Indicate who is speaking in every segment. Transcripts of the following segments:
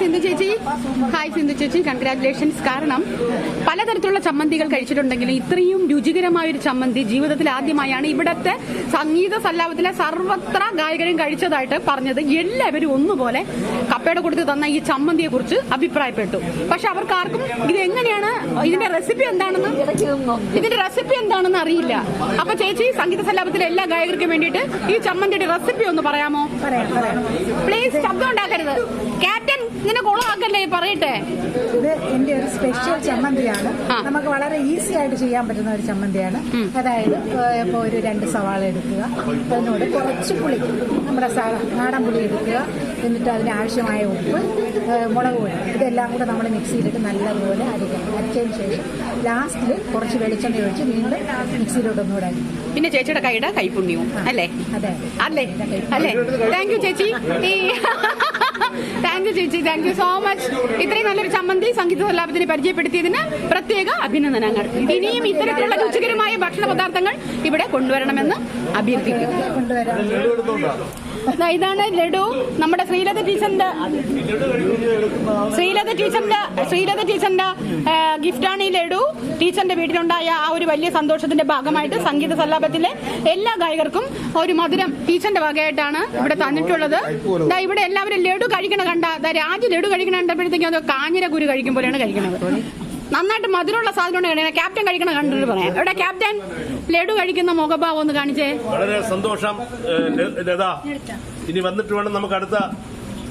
Speaker 1: സിന്ധു ചേച്ചി. ഹായ് സിന്ധു ചേച്ചി, കൺഗ്രാറ്റുലേഷൻസ്. കാരണം പലതരത്തിലുള്ള ചമ്മന്തികൾ കഴിച്ചിട്ടുണ്ടെങ്കിലും ഇത്രയും രുചികരമായ ഒരു ചമ്മന്തി ജീവിതത്തിൽ ആദ്യമായാണ് ഇവിടത്തെ സംഗീത സല്ലാപത്തിലെ സർവത്ര ഗായകരും കഴിച്ചതായിട്ട് പറഞ്ഞത്. എല്ലാവരും ഒന്നുപോലെ കപ്പയുടെ കൊടുത്ത് തന്ന ഈ ചമ്മന്തിയെ കുറിച്ച് അഭിപ്രായപ്പെട്ടു. പക്ഷെ അവർക്കാർക്കും ഇത് എങ്ങനെയാണ്, ഇതിന്റെ റെസിപ്പി എന്താണെന്ന് അറിയില്ല. അപ്പൊ ചേച്ചി സംഗീത സല്ലാപത്തിലെ എല്ലാ ഗായകർക്കും വേണ്ടിയിട്ട് ഈ ചമ്മന്തിയുടെ റെസിപ്പി ഒന്ന് പറയാമോ? പ്ലീസ്, ശബ്ദം ഉണ്ടാക്കരുത്. ക്യാപ്റ്റൻ ഇങ്ങനെ കുളമാക്കല്ലേ, പറയട്ടെ.
Speaker 2: ഇത് എന്റെ ഒരു സ്പെഷ്യൽ ചമ്മന്തിയാണ്. നമുക്ക് വളരെ ഈസി ആയിട്ട് ചെയ്യാൻ പറ്റുന്ന ഒരു ചമ്മന്തിയാണ്. അതായത് ഇപ്പോൾ ഒരു 2 സവാള എടുക്കുക, അതിനോട് കുറച്ച് പുളി, നമ്മുടെ നാടൻ പുളി എടുക്കുക, എന്നിട്ട് അതിന് ആവശ്യമായ ഉപ്പ്, മുളക് പൊടി, ഇതെല്ലാം കൂടെ നമ്മൾ മിക്സിയിലിട്ട് നല്ലതുപോലെ അരിക്കണം. അരച്ചതിന് ശേഷം ലാസ്റ്റിൽ കുറച്ച് വെളിച്ചെണ്ണ ഒഴിച്ച് വീണ്ടും മിക്സിയിലോട്ട് ഒന്നുകൂടെ അരിക്കും.
Speaker 1: പിന്നെ ചേച്ചിയുടെ കൈയുടെ കൈപുണ്യവും അല്ലേ?
Speaker 2: അതെ
Speaker 1: അല്ലേ അല്ലേ. താങ്ക് യു ചേച്ചി. താങ്ക് യു ചേച്ചി, താങ്ക് യു സോ മച്ച്. ഇത്രയും നല്ലൊരു ചമ്മന്തി സംഗീത സല്ലാപത്തിന് പരിചയപ്പെടുത്തിയതിന് പ്രത്യേക അഭിനന്ദനങ്ങൾ. ഇനിയും ഇത്തരത്തിലുള്ള രുചികരമായ ഭക്ഷണ പദാർത്ഥങ്ങൾ ഇവിടെ കൊണ്ടുവരണമെന്ന് അഭ്യർത്ഥിക്കുന്നു. ഇതാണ് ലഡു. നമ്മുടെ ശ്രീലത ടീച്ചറിന്റെ ഗിഫ്റ്റാണ് ഈ ലഡു. ടീച്ചറിന്റെ വീട്ടിലുണ്ടായ ആ ഒരു വലിയ സന്തോഷത്തിന്റെ ഭാഗമായിട്ട് സംഗീത സല്ലാപത്തിലെ എല്ലാ ഗായകർക്കും ഒരു മധുരം ടീച്ചറിന്റെ വകയായിട്ടാണ് ഇവിടെ തന്നിട്ടുള്ളത്. ഇവിടെ എല്ലാവരും ലഡു കഴിക്കണ കണ്ട, രാജ് ലഡു കഴിക്കണ കണ്ടപ്പോഴത്തേക്കും അത് കാഞ്ഞിര കുരു കഴിക്കും പോലെയാണ് കഴിക്കുന്നത്. നന്നായിട്ട് മധുരമുള്ള സാധനം കഴിക്കണം. ക്യാപ്റ്റൻ കഴിക്കണ കണ്ടിട്ട് പറയാം. എവിടെ ക്യാപ്റ്റൻ ലഡു കഴിക്കുന്ന മുഖഭാവം ഒന്ന് കാണിച്ചേ.
Speaker 3: വളരെ സന്തോഷം ലതാ. ഇനി വന്നിട്ട് വേണം നമുക്ക്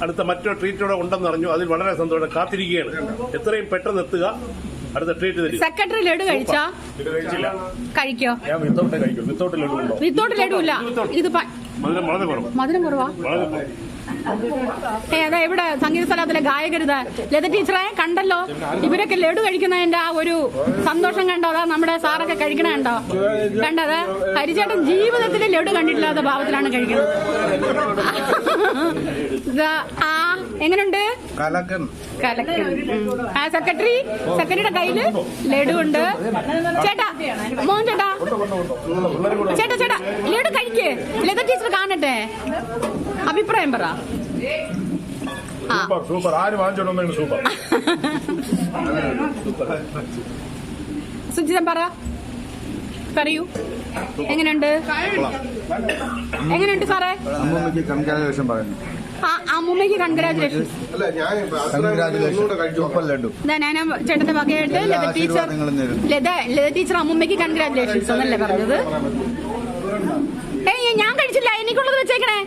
Speaker 3: അടുത്ത മറ്റൊരു ട്രീറ്റോടെ ഉണ്ടെന്ന് പറഞ്ഞു. അതിൽ വളരെ സന്തോഷം. കാത്തിരിക്കുകയാണ്. എത്രയും പെട്ടെന്ന് എത്തുക. അടുത്ത ട്രീറ്റ് തരും.
Speaker 1: സെക്രട്ടറി ലഡു കഴിച്ചാ? കഴിക്കോ? വിത്തൗട്ട് ലഡു ഇല്ല. ഇത് മധുരം കുറവാ. അതാ ഇവിടെ സംഗീത സ്ഥലത്തിലെ ഗായകരുത്. ലത ടീച്ചറെ കണ്ടല്ലോ, ഇവരൊക്കെ ലഡു കഴിക്കുന്നതിന്റെ ആ ഒരു സന്തോഷം കണ്ടോ? അതാ നമ്മുടെ സാറൊക്കെ കഴിക്കണ കണ്ടോ? കണ്ടത് ഹരിചേട്ടൻ ജീവിതത്തിൽ ലഡു കണ്ടിട്ടില്ലാത്ത ഭാവത്തിലാണ് കഴിക്കുന്നത്. എങ്ങനുണ്ട്? സെക്രട്ടറിയുടെ കയ്യില് ലഡു ഉണ്ട്. ചേട്ടാ, മോൻ ചേട്ടാ ലഡു കഴിക്കേ. ലത ടീച്ചർ കാണട്ടെ, അഭിപ്രായം പറ.
Speaker 3: സൂപ്പർ. ആര് വാങ്ങിച്ചോണ്ടെന്ന് സൂപ്പർ.
Speaker 1: സുജിതൻ പറയൂ, എങ്ങനെയുണ്ട് സാറേ? അമ്മൂമ്മയ്ക്ക് കൺഗ്രാജുലേഷൻസ്. ചേട്ടന്റെ വകയായിട്ട് ലത ടീച്ചർ അമ്മൂമ്മയ്ക്ക് കൺഗ്രാജുലേഷൻസ് എന്നല്ലേ പറഞ്ഞത്? ഞാൻ കഴിച്ചില്ല, എനിക്കുള്ളത് വെച്ചേക്കണേ.